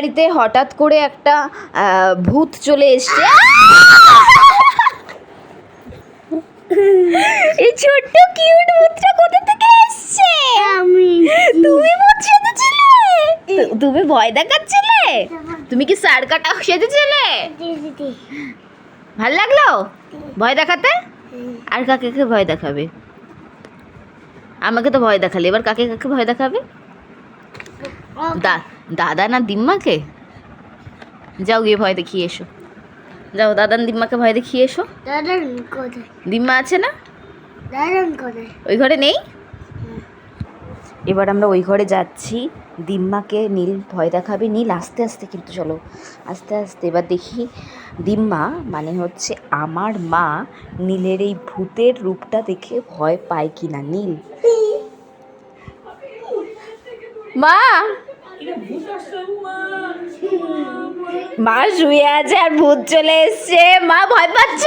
বাড়িতে হঠাৎ করে একটা ভূত চলে এসছে। এই ছোট্ট কিউট ভূতটা কোথা থেকে এসছে? তুমি ভূত সেজেছিলে? তুমি ভয় দেখাচ্ছিলে? তুমি কি সার কাটা সেজেছিলে? ভাল লাগলো ভয় দেখাতে? আর কাকে কাকে ভয় দেখাবে? আমাকে তো ভয় দেখালে, এবার কাকে কাকে ভয় দেখাবে? দাদা না দিম্মাকে? যাও গিয়ে ভয় দেখিয়ে এসো, যাও দাদান দিম্মাকে ভয় দেখিয়ে এসো। দিম্মা আছে না? ওই ঘরে নেই? এবার আমরা ওই ঘরে যাচ্ছি, দিম্মাকে নীল ভয় দেখাবে। নীল আস্তে আস্তে, কিন্তু চলো আস্তে আস্তে। এবার দেখি দিম্মা মানে হচ্ছে আমার মা নীলের এই ভূতের রূপটা দেখে ভয় পায় কিনা। নীল মা, মা শুয়ে আছে আর ভূত চলে এসছে। মা ভয় পাচ্ছ?